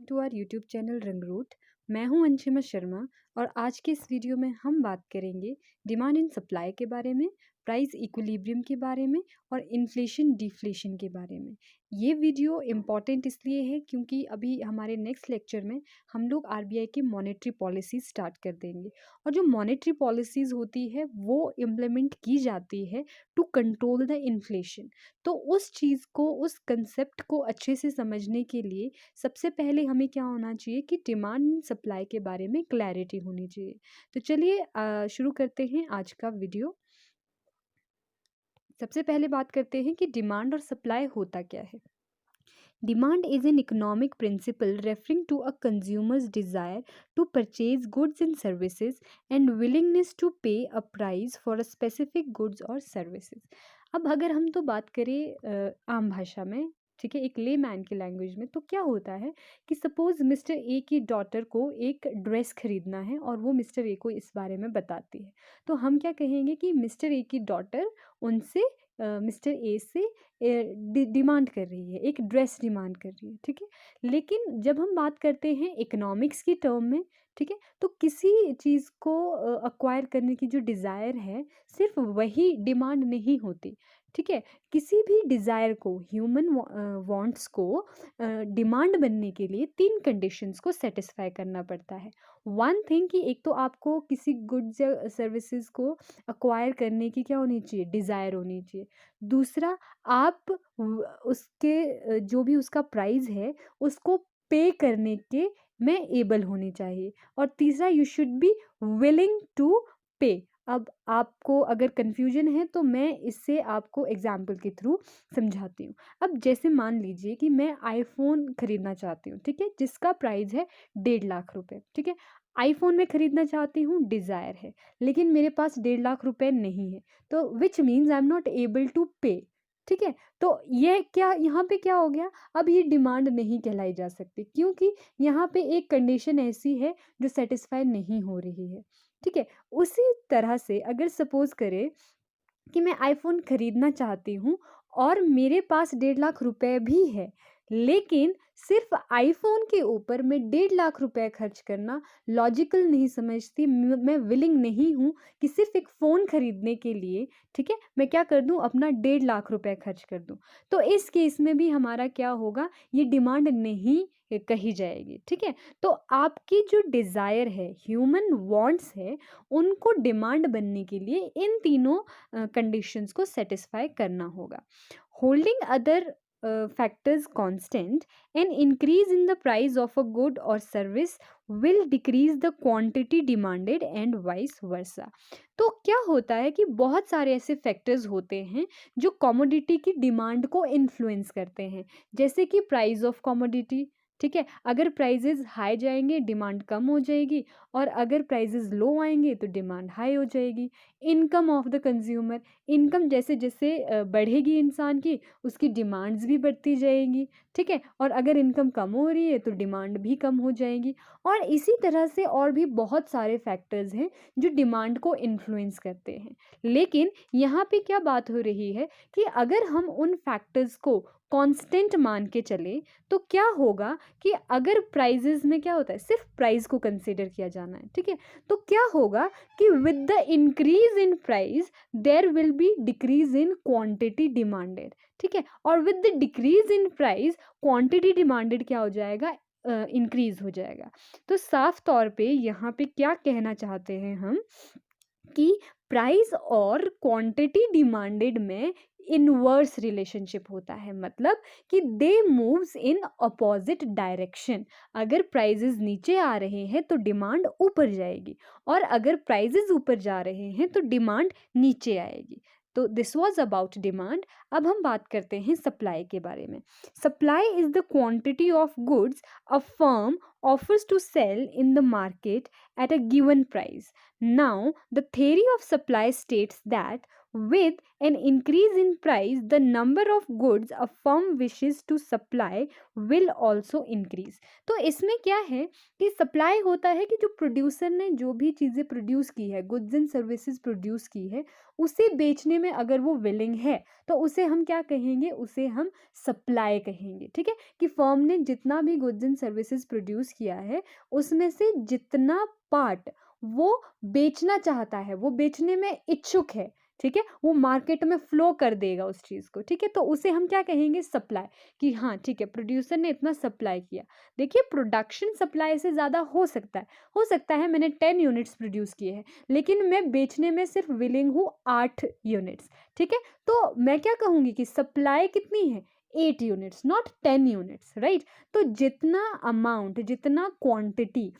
To our YouTube channel Rangroot. मैं हूं अंशिमा शर्मा और आज के इस वीडियो में हम बात करेंगे डिमांड एंड सप्लाई के बारे में, प्राइस इक्विलिब्रियम के बारे में और इन्फ्लेशन डिफ्लेशन के बारे में। ये वीडियो इम्पॉर्टेंट इसलिए है क्योंकि अभी हमारे नेक्स्ट लेक्चर में हम लोग आरबीआई की मॉनेटरी पॉलिसी स्टार्ट कर देंगे और जो मॉनेटरी पॉलिसीज़ होती है वो इम्प्लीमेंट की जाती है टू कंट्रोल द इन्फ्लेशन। तो उस चीज़ को, उस कंसेप्ट को अच्छे से समझने के लिए सबसे पहले हमें क्या होना चाहिए कि डिमांड एंड सप्लाई के बारे में क्लैरिटी होनी चाहिए। तो चलिए शुरू करते हैं आज का वीडियो। सबसे पहले बात करते हैं कि डिमांड और सप्लाई होता क्या है। Demand is an economic principle referring to a consumer's desire to purchase goods and services and willingness to pay a price for a specific goods or services। अब अगर हम तो बात करें आम भाषा में, ठीक है, एक ले मैन की लैंग्वेज में, तो क्या होता है कि सपोज मिस्टर ए की डॉटर को एक ड्रेस खरीदना है और वो मिस्टर ए को इस बारे में बताती है, तो हम क्या कहेंगे कि मिस्टर ए की डॉटर उनसे मिस्टर ए से डिमांड कर रही है, एक ड्रेस डिमांड कर रही है, ठीक है। लेकिन जब हम बात करते हैं इकोनॉमिक्स की टर्म में, ठीक है, तो किसी चीज़ को अक्वायर करने की जो डिज़ायर है सिर्फ वही डिमांड नहीं होती, ठीक है। किसी भी डिज़ायर को, ह्यूमन वांट्स को डिमांड बनने के लिए 3 कंडीशंस को सेटिस्फाई करना पड़ता है। वन थिंग कि एक तो आपको किसी गुड्स या सर्विसेज को अक्वायर करने की क्या होनी चाहिए, डिज़ायर होनी चाहिए। दूसरा, आप उसके जो भी उसका प्राइस है उसको पे करने के में एबल होनी चाहिए। और तीसरा, you should be willing to pay. अब आपको अगर कन्फ्यूजन है तो मैं इससे आपको एग्जाम्पल के थ्रू समझाती हूँ। अब जैसे मान लीजिए कि मैं आईफोन खरीदना चाहती हूँ, ठीक है, जिसका प्राइस है 1.5 लाख रुपए, ठीक है। आईफोन में खरीदना चाहती हूँ, डिज़ायर है, लेकिन मेरे पास 1.5 लाख रुपए नहीं है, तो which means I am not able to pay, ठीक है। तो ये क्या, यहाँ पे क्या हो गया, अब ये डिमांड नहीं कहलाई जा सकती क्योंकि यहाँ पे एक कंडीशन ऐसी है जो सेटिस्फाई नहीं हो रही है, ठीक है। उसी तरह से अगर सपोज करें कि मैं आईफोन खरीदना चाहती हूँ और मेरे पास 1.5 लाख रुपए भी है, लेकिन सिर्फ आईफोन के ऊपर मैं 1.5 लाख रुपए खर्च करना लॉजिकल नहीं समझती। मैं विलिंग नहीं हूँ कि सिर्फ एक फ़ोन खरीदने के लिए, ठीक है, मैं क्या कर दूँ, अपना 1.5 लाख रुपए खर्च कर दूँ। तो इस केस में भी हमारा क्या होगा, ये डिमांड नहीं कही जाएगी, ठीक है। तो आपकी जो डिज़ायर है, ह्यूमन वांट्स है, उनको डिमांड बनने के लिए इन तीनों कंडीशंस को सेटिस्फाई करना होगा। Holding other factors constant, an increase in the price of a good or service will decrease the quantity demanded and vice versa। तो क्या होता है कि बहुत सारे ऐसे फैक्टर्स होते हैं जो कमोडिटी की डिमांड को इन्फ्लुएंस करते हैं, जैसे कि प्राइस ऑफ कमोडिटी, ठीक है। अगर प्राइजेस हाई जाएंगे डिमांड कम हो जाएगी, और अगर प्राइजेस लो आएंगे तो डिमांड हाई हो जाएगी। Income of the consumer, income जैसे जैसे बढ़ेगी इंसान की, उसकी डिमांड्स भी बढ़ती जाएंगी, ठीक है। और अगर इनकम कम हो रही है तो डिमांड भी कम हो जाएगी। और इसी तरह से और भी बहुत सारे फैक्टर्स हैं जो डिमांड को इन्फ्लुएंस करते हैं। लेकिन यहाँ पे क्या बात हो रही है कि अगर हम उन फैक्टर्स को कांस्टेंट मान के चले तो क्या होगा कि अगर प्राइजेस में क्या होता है, सिर्फ प्राइस को कंसीडर किया जाना है, ठीक है, तो क्या होगा कि with the increase in price there will be decrease in quantity demanded, ठीक है। और with the decrease in price quantity demanded क्या हो जाएगा, इंक्रीज हो जाएगा। तो साफ तौर पे यहाँ पे क्या कहना चाहते हैं हम कि प्राइस और क्वांटिटी डिमांडेड में इनवर्स रिलेशनशिप होता है, मतलब कि दे मूव्स इन अपोजिट डायरेक्शन। अगर प्राइजेस नीचे आ रहे हैं तो डिमांड ऊपर जाएगी, और अगर प्राइजेस ऊपर जा रहे हैं तो डिमांड नीचे आएगी। तो दिस वाज अबाउट डिमांड। अब हम बात करते हैं सप्लाई के बारे में। Supply is the quantity of goods a firm offers to sell in the market at a given price. Now, the theory of supply states that with an increase in price, the number of goods a firm wishes to supply will also increase. तो इसमें क्या है कि supply होता है कि जो producer ने जो भी चीज़ें प्रोड्यूस की है, गुड्स एंड सर्विसेज प्रोड्यूस की है, उसे बेचने में अगर वो विलिंग है तो उसे हम क्या कहेंगे, उसे हम सप्लाई कहेंगे। ठीक है, कि फर्म ने जितना भी गुड्स एंड सर्विसेज प्रोड्यूस किया है उसमें से जितना पार्ट वो बेचना चाहता है, वो बेचने में इच्छुक है, ठीक है, वो मार्केट में फ्लो कर देगा उस चीज़ को। ठीक है, तो उसे हम क्या कहेंगे, सप्लाई। कि हाँ ठीक है, प्रोड्यूसर ने इतना सप्लाई किया। देखिए, प्रोडक्शन सप्लाई से ज़्यादा हो सकता है मैंने 10 यूनिट्स प्रोड्यूस किए हैं लेकिन मैं बेचने में सिर्फ विलिंग हूँ 8 यूनिट्स। ठीक है, तो मैं क्या कहूँगी कि सप्लाई कितनी है, 8 यूनिट्स, नॉट 10 यूनिट्स, राइट। तो जितना अमाउंट, जितना क्वांटिटी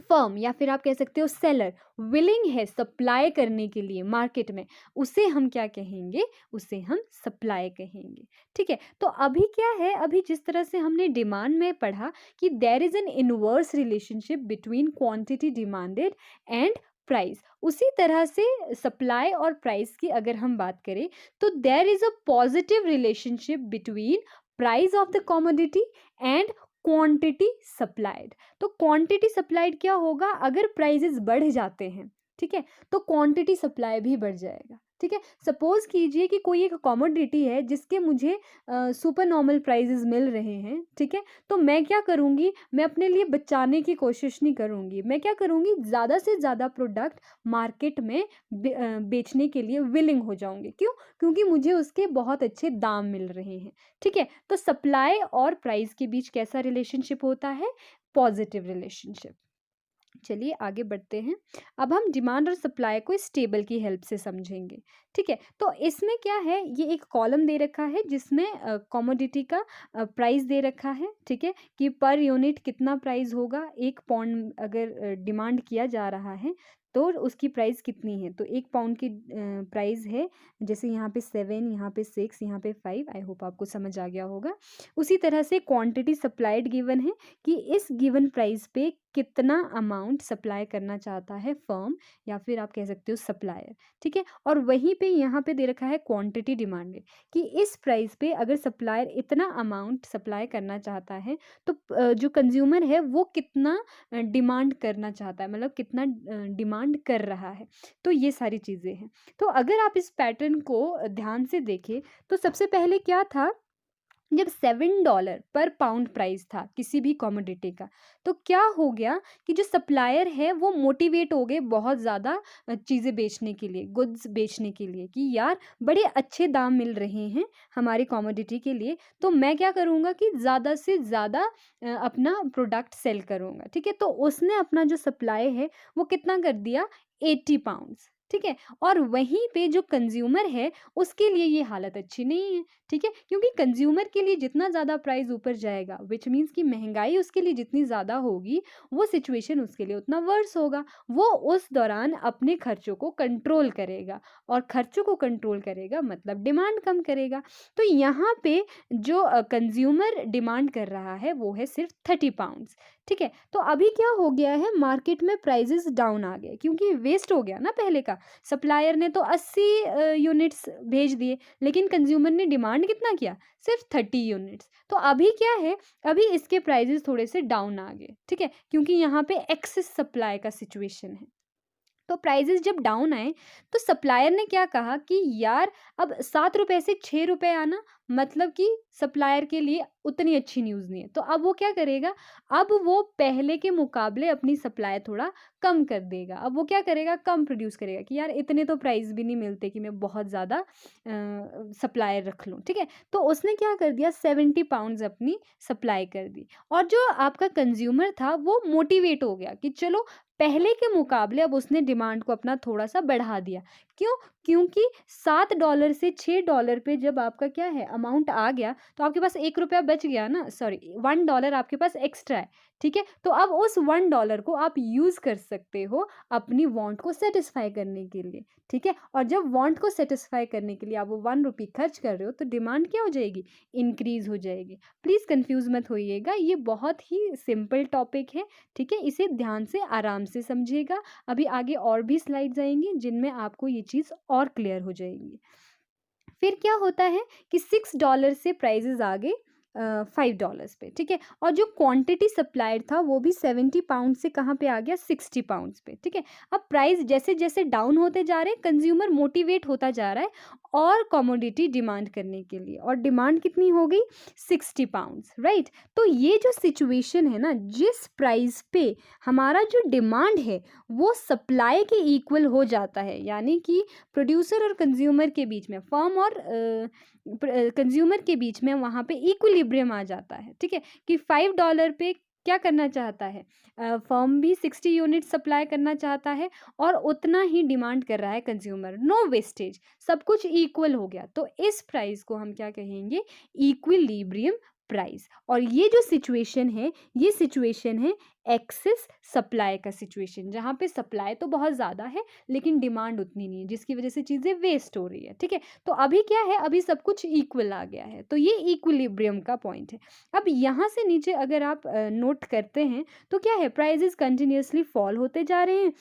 फर्म या फिर आप कह सकते हो सेलर विलिंग है सप्लाई करने के लिए मार्केट में, उसे हम क्या कहेंगे, उसे हम सप्लाई कहेंगे। ठीक है, तो अभी क्या है, अभी जिस तरह से हमने डिमांड में पढ़ा कि there is an inverse relationship between quantity demanded and price, उसी तरह से सप्लाई और प्राइस की अगर हम बात करें तो there is a positive relationship between price of the commodity and quantity supplied. तो क्वांटिटी सप्लाइड क्या होगा, अगर प्राइजेस बढ़ जाते हैं, ठीक है, तो क्वांटिटी सप्लाई भी बढ़ जाएगा। ठीक है, सपोज कीजिए कि कोई एक कमोडिटी है जिसके मुझे सुपर नॉर्मल प्राइजेस मिल रहे हैं, ठीक है, तो मैं क्या करूँगी, मैं अपने लिए बचाने की कोशिश नहीं करूँगी, मैं क्या करूँगी, ज़्यादा से ज़्यादा प्रोडक्ट मार्केट में बेचने के लिए विलिंग हो जाऊँगी। क्यों, क्योंकि मुझे उसके बहुत अच्छे दाम मिल रहे हैं। ठीक है, तो सप्लाई और प्राइस के बीच कैसा रिलेशनशिप होता है, पॉजिटिव रिलेशनशिप। चलिए आगे बढ़ते हैं। अब हम डिमांड और सप्लाई को इस टेबल की हेल्प से समझेंगे। ठीक है, तो इसमें क्या है, ये एक कॉलम दे रखा है जिसमें कमोडिटी का प्राइस दे रखा है। ठीक है, कि पर यूनिट कितना प्राइस होगा, 1 पाउंड अगर डिमांड किया जा रहा है तो उसकी प्राइस कितनी है। तो 1 पाउंड की प्राइस है, जैसे यहाँ पे 7, यहाँ पे 6, यहाँ पे 5। आई होप आपको समझ आ गया होगा। उसी तरह से क्वांटिटी सप्लाइड गिवन है कि इस गिवन प्राइस पे कितना अमाउंट सप्लाई करना चाहता है फर्म या फिर आप कह सकते हो सप्लायर। ठीक है, और वहीं पे यहाँ पे दे रखा है क्वांटिटी डिमांडेड कि इस प्राइस पे अगर सप्लायर इतना अमाउंट सप्लाई करना चाहता है तो जो कंज्यूमर है वो कितना डिमांड करना चाहता है, मतलब कितना डिमांड कर रहा है। तो ये सारी चीज़ें हैं। तो अगर आप इस पैटर्न को ध्यान से देखें तो सबसे पहले क्या था, जब $7 पर पाउंड प्राइस था किसी भी कमोडिटी का, तो क्या हो गया कि जो सप्लायर है वो मोटिवेट हो गए बहुत ज़्यादा चीज़ें बेचने के लिए, गुड्स बेचने के लिए, कि यार बड़े अच्छे दाम मिल रहे हैं हमारी कमोडिटी के लिए, तो मैं क्या करूँगा कि ज़्यादा से ज़्यादा अपना प्रोडक्ट सेल करूँगा। ठीक है, तो उसने अपना जो सप्लाई है वो कितना कर दिया, 80 पाउंड्स। ठीक है, और वहीं पे जो कंज्यूमर है उसके लिए ये हालत अच्छी नहीं है। ठीक है, क्योंकि कंज्यूमर के लिए जितना ज़्यादा प्राइस ऊपर जाएगा विच मीन्स कि महंगाई उसके लिए जितनी ज़्यादा होगी वो सिचुएशन उसके लिए उतना वर्स होगा। वो उस दौरान अपने खर्चों को कंट्रोल करेगा और खर्चों को कंट्रोल करेगा मतलब डिमांड कम करेगा। तो यहाँ पे जो कंज्यूमर डिमांड कर रहा है वो है सिर्फ 30 पाउंड्स। ठीक है, तो अभी क्या हो गया है, मार्केट में प्राइजेस डाउन आ गए क्योंकि वेस्ट हो गया ना पहले का। सप्लायर ने तो 80 यूनिट्स भेज दिए लेकिन कंज्यूमर ने डिमांड कितना किया, सिर्फ 30 यूनिट्स। तो अभी क्या है, अभी इसके प्राइजेस थोड़े से डाउन आ गए। ठीक है, क्योंकि यहाँ पे एक्सेस सप्लाई का सिचुएशन है। तो प्राइजेस जब डाउन आए तो सप्लायर ने क्या कहा कि यार अब 7 रुपए से 6 रुपए आना मतलब कि सप्लायर के लिए उतनी अच्छी न्यूज़ नहीं है। तो अब वो क्या करेगा, अब वो पहले के मुकाबले अपनी सप्लाई थोड़ा कम कर देगा। अब वो क्या करेगा, कम प्रोड्यूस करेगा कि यार इतने तो प्राइस भी नहीं मिलते कि मैं बहुत ज़्यादा सप्लायर रख लूँ। ठीक है, तो उसने क्या कर दिया, 70 पाउंड्स अपनी सप्लाई कर दी और जो आपका कंज्यूमर था वो मोटिवेट हो गया कि चलो पहले के मुकाबले अब उसने डिमांड को अपना थोड़ा सा बढ़ा दिया। क्यों? क्योंकि $7 से $6 पे जब आपका क्या है अमाउंट आ गया, तो आपके पास ₹1 बच गया ना, सॉरी $1 आपके पास एक्स्ट्रा है, ठीक है? तो अब उस $1 को आप यूज़ कर सकते हो अपनी वांट को सैटिस्फाई करने के लिए, ठीक है? और जब वांट को सैटिस्फाई करने के लिए आप वो ₹1 खर्च कर रहे हो, तो डिमांड क्या हो जाएगी? इंक्रीज़ हो जाएगी। प्लीज़ कन्फ्यूज़ मत होइएगा, ये बहुत ही सिंपल टॉपिक है, ठीक है? इसे ध्यान से आराम से समझिएगा। अभी आगे और भी स्लाइड्स आएँगी जिनमें आपको ये चीज़ और क्लियर हो जाएगी। फिर क्या होता है कि $6 से प्राइसेस आ गए $5 पे, ठीक है? और जो क्वांटिटी सप्लाइड था वो भी 70 पाउंड से कहाँ पे आ गया? 60 पाउंड्स पे, ठीक है? अब प्राइस जैसे जैसे डाउन होते जा रहे हैं, कंज्यूमर मोटिवेट होता जा रहा है और कमोडिटी डिमांड करने के लिए, और डिमांड कितनी हो गई? 60 पाउंड्स, राइट? तो ये जो सिचुएशन है ना, जिस प्राइस पे हमारा जो डिमांड है वो सप्लाई के इक्वल हो जाता है, यानी कि प्रोड्यूसर और कंज्यूमर के बीच में, फर्म और कंज्यूमर के बीच में वहाँ पे इक्विलिब्रियम आ जाता है, ठीक है? कि $5 पे क्या करना चाहता है, फर्म भी 60 यूनिट सप्लाई करना चाहता है और उतना ही डिमांड कर रहा है कंज्यूमर, नो वेस्टेज, सब कुछ इक्वल हो गया। तो इस प्राइस को हम क्या कहेंगे? Equilibrium price. और ये जो सिचुएशन है, ये सिचुएशन है एक्सेस सप्लाई का सिचुएशन, जहाँ पे सप्लाई तो बहुत ज़्यादा है लेकिन डिमांड उतनी नहीं है, जिसकी वजह से चीज़ें वेस्ट हो रही है, ठीक है? तो अभी क्या है, अभी सब कुछ इक्वल आ गया है, तो ये इक्विलिब्रियम का पॉइंट है। अब यहाँ से नीचे अगर आप नोट करते हैं तो क्या है, प्राइजेस कंटिन्यूअसली फॉल होते जा रहे हैं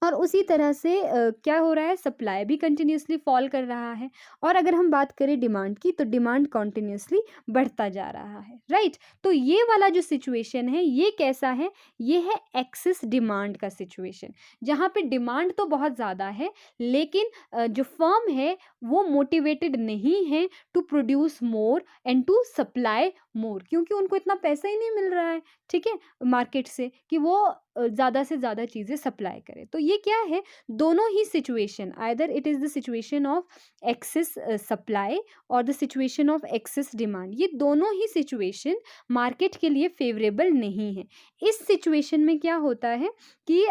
और उसी तरह से क्या हो रहा है, सप्लाई भी कंटिन्यूअसली फॉल कर रहा है। और अगर हम बात करें डिमांड की, तो डिमांड कंटिन्यूअसली बढ़ता जा रहा है, राइट? तो ये वाला जो सिचुएशन है ये कैसा है? ये है एक्सेस डिमांड का सिचुएशन, जहाँ पे डिमांड तो बहुत ज़्यादा है लेकिन जो फर्म है वो मोटिवेटेड नहीं है to produce more and to supply more, क्योंकि उनको इतना पैसा ही नहीं मिल रहा है, ठीक है, मार्केट से, कि वो ज़्यादा से ज़्यादा चीज़ें सप्लाई करें। तो ये क्या है, दोनों ही situation, either it is the situation of excess supply और the situation of excess demand, ये दोनों ही सिचुएशन मार्केट के लिए फेवरेबल नहीं है। इस सिचुएशन में क्या होता है कि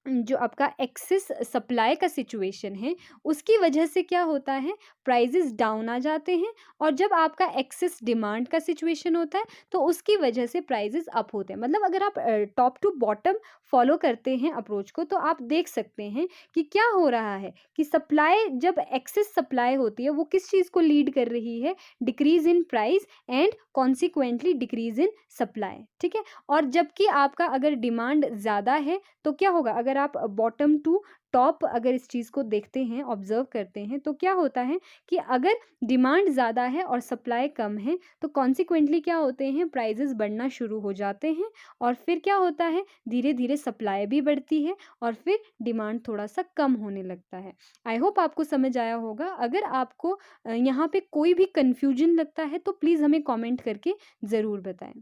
जो आपका एक्सेस सप्लाई का सिचुएशन है उसकी वजह से क्या होता है, प्राइजेस डाउन आ जाते हैं, और जब आपका एक्सेस डिमांड का सिचुएशन होता है तो उसकी वजह से प्राइजेस अप होते हैं। मतलब अगर आप टॉप टू बॉटम फॉलो करते हैं अप्रोच को, तो आप देख सकते हैं कि क्या हो रहा है कि सप्लाई, जब एक्सेस सप्लाई होती है वो किस चीज़ को लीड कर रही है? Decrease in price and consequently decrease in supply, ठीक है? और जबकि आपका अगर डिमांड ज़्यादा है तो क्या होगा, अगर आप बॉटम टू टॉप अगर इस चीज़ को देखते हैं, ऑब्जर्व करते हैं, तो क्या होता है कि अगर डिमांड ज़्यादा है और सप्लाई कम है तो कॉन्सिक्वेंटली क्या होते हैं, प्राइजेस बढ़ना शुरू हो जाते हैं, और फिर क्या होता है, धीरे धीरे सप्लाई भी बढ़ती है और फिर डिमांड थोड़ा सा कम होने लगता है। आई होप आपको समझ आया होगा। अगर आपको यहाँ पे कोई भी कन्फ्यूजन लगता है तो प्लीज़ हमें कमेंट करके ज़रूर बताएं।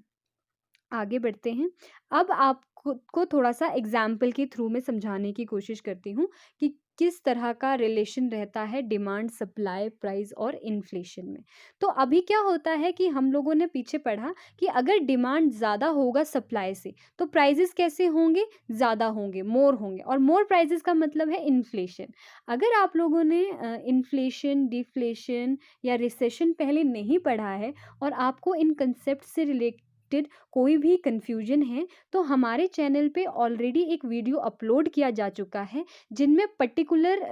आगे बढ़ते हैं। अब आपको को थोड़ा-सा एग्ज़ाम्पल के थ्रू मैं समझाने की कोशिश करती हूँ कि किस तरह का रिलेशन रहता है डिमांड, सप्लाई, प्राइस और इन्फ्लेशन में। तो अभी क्या होता है कि हम लोगों ने पीछे पढ़ा कि अगर डिमांड ज़्यादा होगा सप्लाई से, तो प्राइसेस कैसे होंगे? ज़्यादा होंगे, मोर होंगे, और मोर प्राइसेस का मतलब है इन्फ्लेशन। अगर आप लोगों ने इन्फ्लेशन, डिफ्लेशन या रिसेशन पहले नहीं पढ़ा है और आपको इन कंसेप्ट से रिलेटेड कोई भी कन्फ्यूजन है, तो हमारे चैनल पे ऑलरेडी एक वीडियो अपलोड किया जा चुका है जिनमें पर्टिकुलर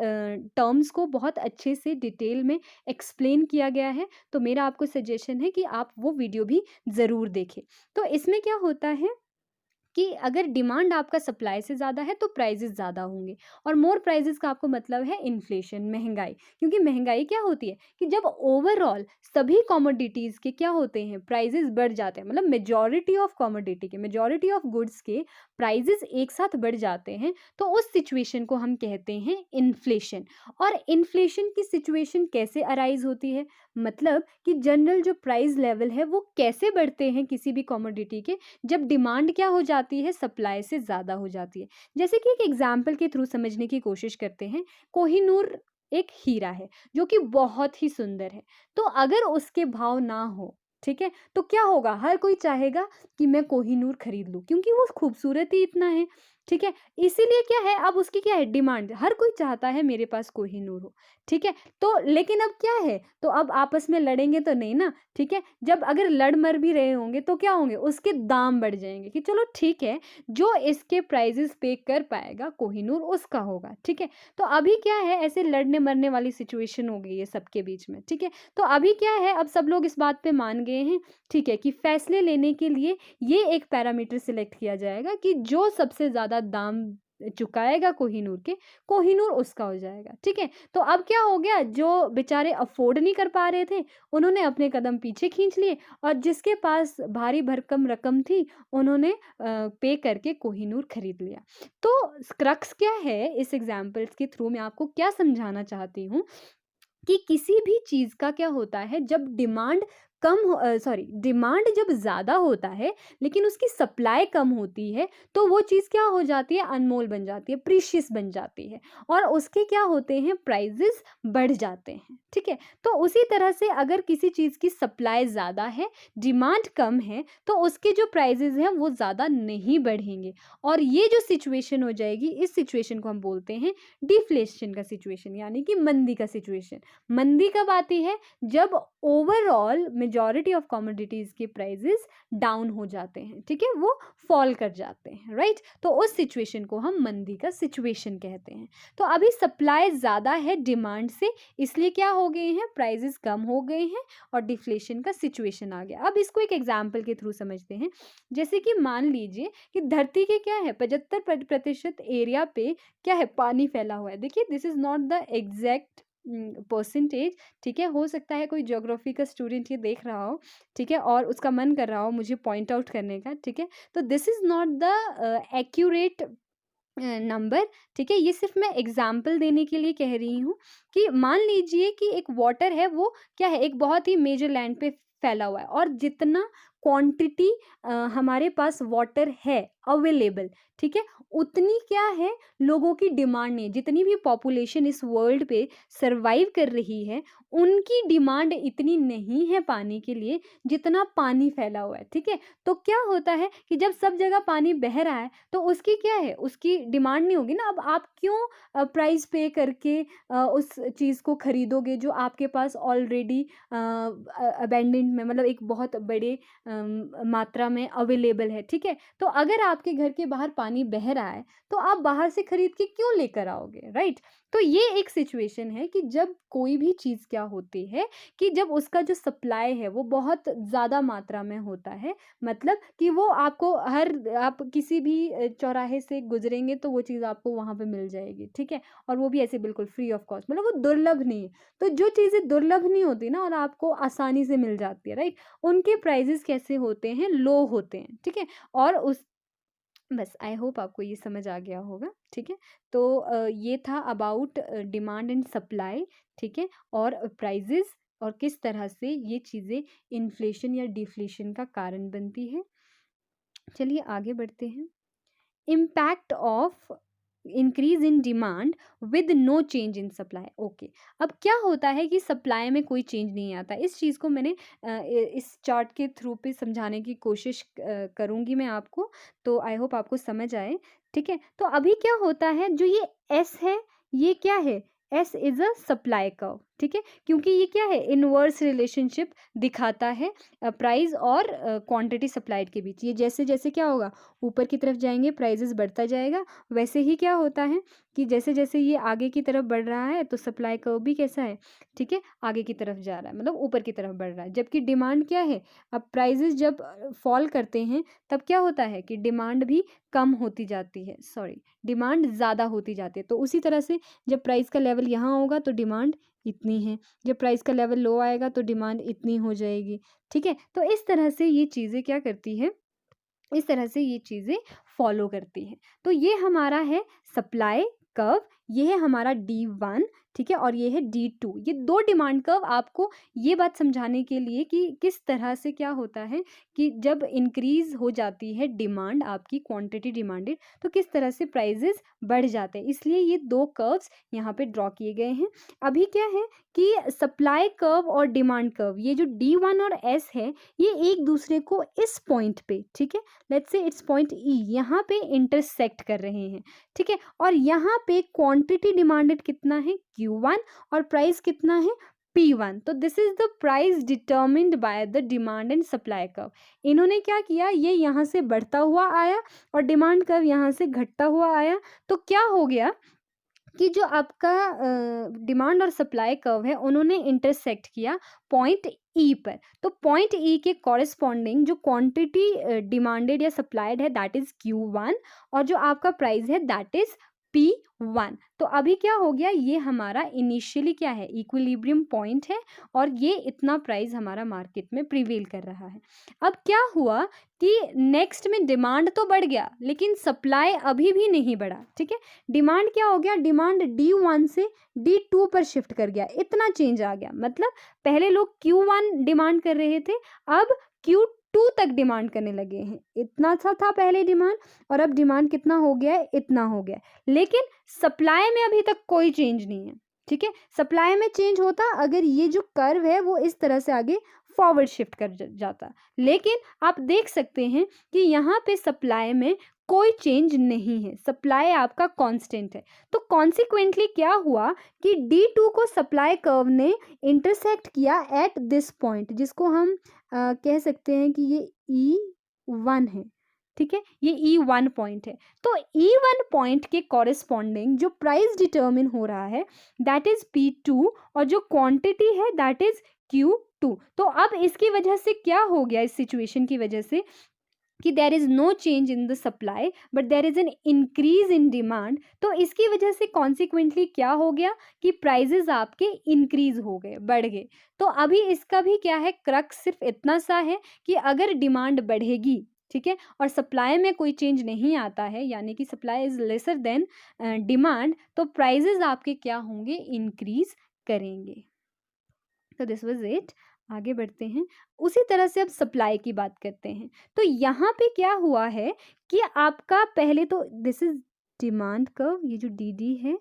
टर्म्स को बहुत अच्छे से डिटेल में एक्सप्लेन किया गया है। तो मेरा आपको सजेशन है कि आप वो वीडियो भी ज़रूर देखें। तो इसमें क्या होता है कि अगर डिमांड आपका सप्लाई से ज़्यादा है तो प्राइजेस ज़्यादा होंगे, और मोर प्राइजेस का आपको मतलब है इन्फ्लेशन, महंगाई। क्योंकि महंगाई क्या होती है कि जब ओवरऑल सभी कमोडिटीज़ के क्या होते हैं, प्राइजेस बढ़ जाते हैं, मतलब मेजॉरिटी ऑफ कमोडिटी के, मेजॉरिटी ऑफ गुड्स के प्राइजेस एक साथ बढ़ जाते हैं, तो उस सिचुएशन को हम कहते हैं इन्फ्लेशन। और इन्फ्लेशन की सिचुएशन कैसे अराइज होती है, मतलब कि जनरल जो प्राइस लेवल है वो कैसे बढ़ते हैं किसी भी कमोडिटी के, जब डिमांड क्या हो जाती है, सप्लाई से ज़्यादा हो जाती है। जैसे कि एक एग्जाम्पल के थ्रू समझने की कोशिश करते हैं। कोहिनूर एक हीरा है जो कि बहुत ही सुंदर है, तो अगर उसके भाव ना हो, ठीक है, तो क्या होगा, हर कोई चाहेगा कि मैं कोहिनूर खरीद लूं क्योंकि वो खूबसूरत ही इतना है। ठीक है। इसीलिए क्या है, अब उसकी क्या है डिमांड, हर कोई चाहता है मेरे पास कोहिनूर हो, ठीक है। तो लेकिन अब क्या है, तो अब आपस में लड़ेंगे तो नहीं ना, ठीक है। जब अगर लड़ मर भी रहे होंगे तो क्या होंगे, उसके दाम बढ़ जाएंगे कि चलो ठीक है, जो इसके प्राइजेस पे कर पाएगा कोहिनूर उसका होगा, ठीक है। तो अभी क्या है, ऐसे लड़ने मरने वाली सिचुएशन हो गई है सबके बीच में, ठीक है। तो अभी क्या है, अब सब लोग इस बात पे मान गए हैं, ठीक है, कि फैसले लेने के लिए ये एक पैरामीटर सिलेक्ट किया जाएगा कि जो सबसे ज़्यादा दाम चुकाएगा कोहिनूर के, कोहिनूर उसका हो जाएगा, ठीक है। तो अब क्या हो गया, जो बेचारे अफोर्ड नहीं कर पा रहे थे उन्होंने अपने कदम पीछे खींच लिए, और जिसके पास भारी भरकम रकम थी उन्होंने पे करके कोहिनूर खरीद लिया। तो क्रक्स क्या है इस एग्जाम्पल्स के थ्रू मैं आपको क्या समझाना चाहती हूँ, कि किसी भी चीज़ का क्या होता है, जब डिमांड डिमांड जब ज़्यादा होता है लेकिन उसकी सप्लाई कम होती है, तो वो चीज़ क्या हो जाती है, अनमोल बन जाती है, प्रीशियस बन जाती है, और उसके क्या होते हैं, प्राइजेस बढ़ जाते हैं, ठीक है। तो उसी तरह से अगर किसी चीज़ की सप्लाई ज़्यादा है, डिमांड कम है, तो उसके जो प्राइजेस हैं वो ज़्यादा नहीं बढ़ेंगे, और ये जो सिचुएशन हो जाएगी, इस सिचुएशन को हम बोलते हैं डिफ्लेशन का सिचुएशन, यानी कि मंदी का सिचुएशन। मंदी कब आती है, जब ओवरऑल मेजॉरिटी ऑफ कमोडिटीज के प्राइसेस डाउन हो जाते हैं, ठीक है, वो फॉल कर जाते हैं, राइट। तो उस सिचुएशन को हम मंदी का सिचुएशन कहते हैं। तो अभी सप्लाई ज़्यादा है डिमांड से, इसलिए क्या हो गए हैं, प्राइसेस कम हो गए हैं और डिफ्लेशन का सिचुएशन आ गया। अब इसको एक एग्जाम्पल के थ्रू समझते हैं। जैसे कि मान लीजिए कि धरती के क्या है, 75% एरिया पे क्या है, पानी फैला हुआ है। देखिए, this is not the exact percentage, ठीक है। हो सकता है कोई ज्योग्राफी का स्टूडेंट ये देख रहा हो, ठीक है, और उसका मन कर रहा हो मुझे पॉइंट आउट करने का, ठीक है। तो this is not the accurate number, ठीक है। ये सिर्फ मैं एग्जाम्पल देने के लिए कह रही हूँ कि मान लीजिए कि एक वाटर है, वो क्या है, एक बहुत ही मेजर लैंड पे फैला हुआ है, और जितना क्वांटिटी हमारे पास वाटर है अवेलेबल, ठीक है, उतनी क्या है, लोगों की डिमांड नहीं। जितनी भी पॉपुलेशन इस वर्ल्ड पे सरवाइव कर रही है, उनकी डिमांड इतनी नहीं है पानी के लिए जितना पानी फैला हुआ है, ठीक है। तो क्या होता है कि जब सब जगह पानी बह रहा है तो उसकी क्या है, उसकी डिमांड नहीं होगी ना। अब आप क्यों प्राइस पे करके उस चीज़ को खरीदोगे जो आपके पास ऑलरेडी अबेंडेंट में, मतलब एक बहुत बड़े मात्रा में अवेलेबल है, ठीक है। तो अगर आपके घर के बाहर पानी बह रहा है तो आप बाहर से खरीद के क्यों लेकर आओगे, राइट। तो ये एक सिचुएशन है कि जब कोई भी चीज़ क्या होती है, कि जब उसका जो सप्लाई है वो बहुत ज़्यादा मात्रा में होता है, मतलब कि वो आपको आप किसी भी चौराहे से गुजरेंगे तो वो चीज़ आपको वहाँ पे मिल जाएगी, ठीक है। और वो भी ऐसे बिल्कुल फ्री ऑफ कॉस्ट, मतलब वो दुर्लभ नहीं है। तो जो चीज़ें दुर्लभ नहीं होती ना और आपको आसानी से मिल जाती है, राइट, उनके प्राइजेस कैसे होते हैं, लो होते हैं, ठीक है। और उस बस आई होप आपको ये समझ आ गया होगा, ठीक है। तो ये था अबाउट डिमांड एंड सप्लाई, ठीक है, और प्राइजेस, और किस तरह से ये चीज़ें इन्फ्लेशन या डिफ्लेशन का कारण बनती है। चलिए आगे बढ़ते हैं। Impact of increase in demand with no change in supply. Okay, अब क्या होता है कि सप्लाई में कोई चेंज नहीं आता। इस चीज़ को मैंने इस चार्ट के थ्रू पे समझाने की कोशिश करूँगी मैं आपको, तो आई होप आपको समझ आए, ठीक है। तो अभी क्या होता है, जो ये एस है, ये क्या है, S is a supply curve, ठीक है, क्योंकि ये क्या है, इनवर्स रिलेशनशिप दिखाता है प्राइस और क्वांटिटी सप्लाइड के बीच। ये जैसे जैसे क्या होगा, ऊपर की तरफ जाएंगे प्राइजेस बढ़ता जाएगा, वैसे ही क्या होता है कि जैसे जैसे ये आगे की तरफ बढ़ रहा है तो सप्लाई कर्व भी कैसा है, ठीक है, आगे की तरफ जा रहा है, मतलब ऊपर की तरफ बढ़ रहा है। जबकि डिमांड क्या है, अब प्राइजेस जब फॉल करते हैं तब क्या होता है कि डिमांड भी कम होती जाती है, सॉरी, डिमांड ज़्यादा होती जाती है। तो उसी तरह से जब प्राइस का लेवल यहाँ होगा तो डिमांड इतनी है, जब प्राइस का लेवल लो आएगा तो डिमांड इतनी हो जाएगी, ठीक है। तो इस तरह से ये चीज़ें क्या करती है, इस तरह से ये चीज़ें फॉलो करती हैं। तो ये हमारा है सप्लाई कर्व, ये है हमारा D1, ठीक है, और ये है D2। ये 2 डिमांड कर्व आपको ये बात समझाने के लिए कि किस तरह से क्या होता है कि जब इंक्रीज़ हो जाती है डिमांड, आपकी क्वांटिटी डिमांडेड, तो किस तरह से प्राइसेस बढ़ जाते हैं, इसलिए ये 2 कर्व्स यहाँ पे ड्रॉ किए गए हैं। अभी क्या है कि सप्लाई कर्व और डिमांड कर्व, ये जो D1 और S है, ये एक दूसरे को इस पॉइंट पे, ठीक है, let's say it's point E, यहाँ पे इंटरसेक्ट कर रहे हैं, ठीक है, और यहाँ पे क्वांटिटी डिमांडेड कितना है Q1 और प्राइस कितना है P1। तो this is the price determined by the demand and supply curve. इन्होंने क्या किया, ये यहाँ से बढ़ता हुआ आया और डिमांड कर्व यहाँ से घटता हुआ आया। तो क्या हो गया कि जो आपका डिमांड और सप्लाई कर्व है, उन्होंने इंटरसेक्ट किया पॉइंट ई पर। तो पॉइंट ई के कॉरेस्पॉन्डिंग जो क्वांटिटी डिमांडेड या सप्लाइड है दैट इज Q1 और जो आपका प्राइस है दैट इज P1। तो अभी क्या हो गया, ये हमारा इनिशियली क्या है, इक्विलिब्रियम पॉइंट है और ये इतना प्राइस हमारा मार्केट में प्रिवेल कर रहा है। अब क्या हुआ कि नेक्स्ट में डिमांड तो बढ़ गया लेकिन सप्लाई अभी भी नहीं बढ़ा, ठीक है। डिमांड क्या हो गया, डिमांड D1 से D2 पर शिफ्ट कर गया, इतना चेंज आ गया। मतलब पहले लोग Q1 डिमांड कर रहे थे, अब Q2 तक डिमांड करने लगे हैं। इतना सा था पहले डिमांड और अब डिमांड कितना हो गया है, इतना हो गया। लेकिन सप्लाई में अभी तक कोई चेंज नहीं है, ठीक है। सप्लाई में चेंज होता अगर ये जो कर्व है वो इस तरह से आगे फॉरवर्ड शिफ्ट कर जाता, लेकिन आप देख सकते हैं कि यहाँ पे सप्लाई में कोई चेंज नहीं है, सप्लाई आपका कांस्टेंट है। तो कॉन्सिक्वेंटली क्या हुआ कि D2 को सप्लाई कर्व ने इंटरसेक्ट किया एट दिस पॉइंट, जिसको हम कह सकते हैं कि ये E1 है, ठीक है, ये E1 पॉइंट है। तो E1 पॉइंट के कॉरेस्पॉन्डिंग जो प्राइस डिटर्मिन हो रहा है दैट इज P2 और जो क्वांटिटी है दैट इज Q2। तो अब इसकी वजह से क्या हो गया, इस सिचुएशन की वजह से कि there is no change in the supply but there is an increase in demand. तो इसकी वजह से कॉन्सिक्वेंटली क्या हो गया कि प्राइजेज आपके इंक्रीज हो गए, बढ़ गए। तो अभी इसका भी क्या है, क्रक्स सिर्फ इतना सा है कि अगर डिमांड बढ़ेगी, ठीक है, और सप्लाई में कोई चेंज नहीं आता है, यानी कि supply is lesser than demand, तो प्राइजेज आपके क्या होंगे, इंक्रीज करेंगे। तो दिस वाज इट। आगे बढ़ते हैं, उसी तरह से अब सप्लाई की बात करते हैं। तो यहाँ पे क्या हुआ है कि आपका पहले तो दिस इज डिमांड कर्व, ये जो डी है,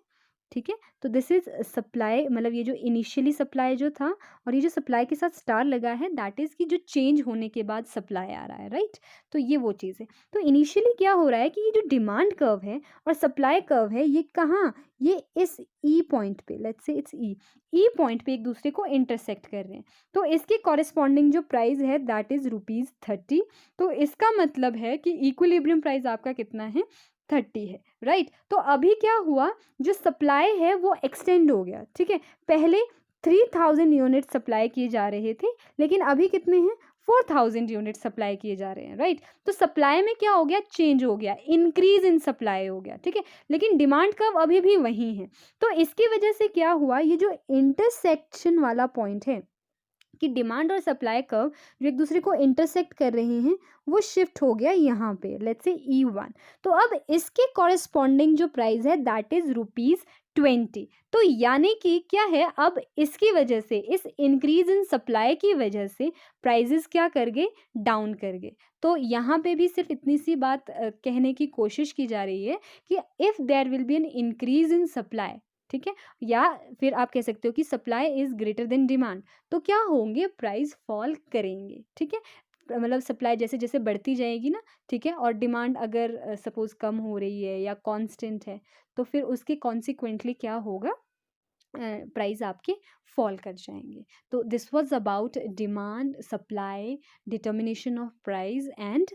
ठीक है, तो दिस इज सप्लाई, मतलब ये जो इनिशियली सप्लाई जो था और ये जो सप्लाई के साथ स्टार लगा है दैट इज कि जो चेंज होने के बाद सप्लाई आ रहा है, राइट। तो ये वो चीज़ है। तो इनिशियली क्या हो रहा है कि ये जो डिमांड कर्व है और सप्लाई कर्व है, ये कहाँ, ये इस ई पॉइंट पे, let's say it's E point पे एक दूसरे को इंटरसेक्ट कर रहे हैं। तो इसके कॉरेस्पॉन्डिंग जो प्राइस है दैट इज ₹30। तो इसका मतलब है कि इक्विलिब्रियम प्राइस आपका कितना है, 30 है, राइट। तो अभी क्या हुआ, जो सप्लाई है वो एक्सटेंड हो गया, ठीक है। पहले 3000 यूनिट सप्लाई किए जा रहे थे लेकिन अभी कितने हैं, 4000 यूनिट सप्लाई किए जा रहे हैं, राइट। तो सप्लाई में क्या हो गया, चेंज हो गया, इंक्रीज इन सप्लाई हो गया, ठीक है, लेकिन डिमांड कर्व अभी भी वही है। तो इसकी वजह से क्या हुआ, ये जो इंटरसेक्शन वाला पॉइंट है कि डिमांड और सप्लाई कर्व जो एक दूसरे को इंटरसेक्ट कर रहे हैं वो शिफ्ट हो गया यहाँ पे, लेट्स से E1। तो अब इसके कॉरेस्पॉन्डिंग जो प्राइस है दैट इज ₹20। तो यानी कि क्या है, अब इसकी वजह से, इस इंक्रीज इन सप्लाई की वजह से प्राइजेस क्या कर गए, डाउन कर गए। तो यहाँ पे भी सिर्फ इतनी सी बात कहने की कोशिश की जा रही है कि if there will be an increase in supply, ठीक है, या फिर आप कह सकते हो कि supply is greater than demand, तो क्या होंगे, प्राइस फॉल करेंगे, ठीक है। मतलब सप्लाई जैसे जैसे बढ़ती जाएगी ना, ठीक है, और डिमांड अगर सपोज कम हो रही है या कांस्टेंट है, तो फिर उसके कॉन्सिक्वेंटली क्या होगा, प्राइस आपके फॉल कर जाएंगे। तो this was about demand, supply, determination of price and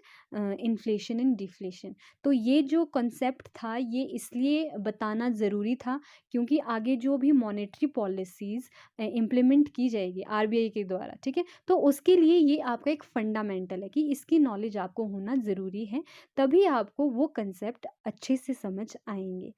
inflation and deflation. तो ये जो कॉन्सेप्ट था ये इसलिए बताना ज़रूरी था क्योंकि आगे जो भी मॉनेटरी पॉलिसीज़ इम्प्लीमेंट की जाएगी आरबीआई के द्वारा, ठीक है, तो उसके लिए ये आपका एक फंडामेंटल है कि इसकी नॉलेज आपको होना ज़रूरी है, तभी आपको वो कंसेप्ट अच्छे से समझ आएंगे।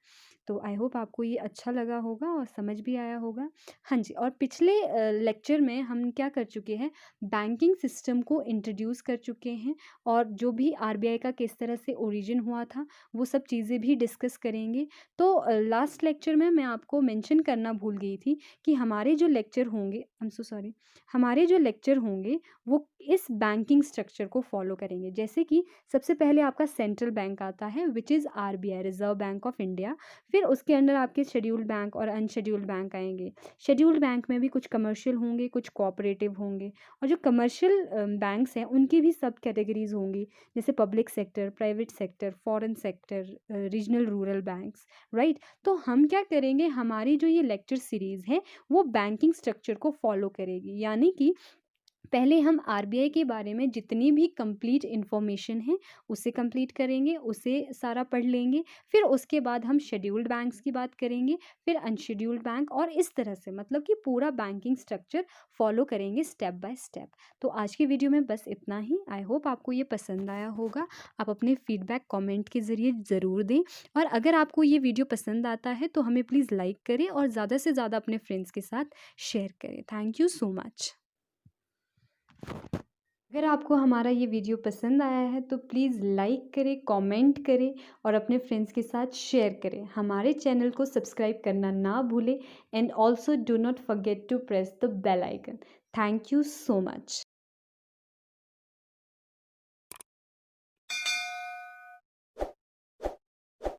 तो आई होप आपको ये अच्छा लगा होगा और समझ भी आया होगा। हाँ जी, और पिछले लेक्चर में हम क्या कर चुके हैं, बैंकिंग सिस्टम को इंट्रोड्यूस कर चुके हैं और जो भी आरबीआई का किस तरह से ओरिजिन हुआ था वो सब चीज़ें भी डिस्कस करेंगे। तो लास्ट लेक्चर में मैं आपको मेंशन करना भूल गई थी कि हमारे जो लेक्चर होंगे, आई एम सो सॉरी, हमारे जो लेक्चर होंगे वो इस बैंकिंग स्ट्रक्चर को फॉलो करेंगे। जैसे कि सबसे पहले आपका सेंट्रल बैंक आता है which is RBI, reserve bank of India. फिर उसके अंडर आपके शेड्यूल्ड बैंक और अनशेड्यूल्ड बैंक आएंगे। शेड्यूल्ड बैंक में भी कुछ कमर्शियल होंगे, कुछ कोऑपरेटिव होंगे, और जो कमर्शियल बैंक्स हैं उनकी भी सब कैटेगरीज होंगी, जैसे public sector, private sector, foreign sector, regional rural banks, right. तो हम क्या करेंगे, हमारी जो ये लेक्चर सीरीज़ है वो बैंकिंग स्ट्रक्चर को फॉलो करेगी, यानी कि पहले हम आरबीआई के बारे में जितनी भी कंप्लीट इन्फॉर्मेशन है उसे कंप्लीट करेंगे, उसे सारा पढ़ लेंगे। फिर उसके बाद हम शेड्यूल्ड बैंक्स की बात करेंगे, फिर अनशेड्यूल्ड बैंक, और इस तरह से मतलब कि पूरा बैंकिंग स्ट्रक्चर फॉलो करेंगे स्टेप बाय स्टेप। तो आज की वीडियो में बस इतना ही। आई होप आपको ये पसंद आया होगा। आप अपने फीडबैक कमेंट के ज़रिए ज़रूर दें, और अगर आपको ये वीडियो पसंद आता है तो हमें प्लीज़ लाइक करें और ज़्यादा से ज़्यादा अपने फ्रेंड्स के साथ शेयर करें। Thank you so much. अगर आपको हमारा ये वीडियो पसंद आया है तो प्लीज़ लाइक करें, कमेंट करें और अपने फ्रेंड्स के साथ शेयर करें। हमारे चैनल को सब्सक्राइब करना ना भूलें, and also do not forget to press the bell icon. Thank you so much.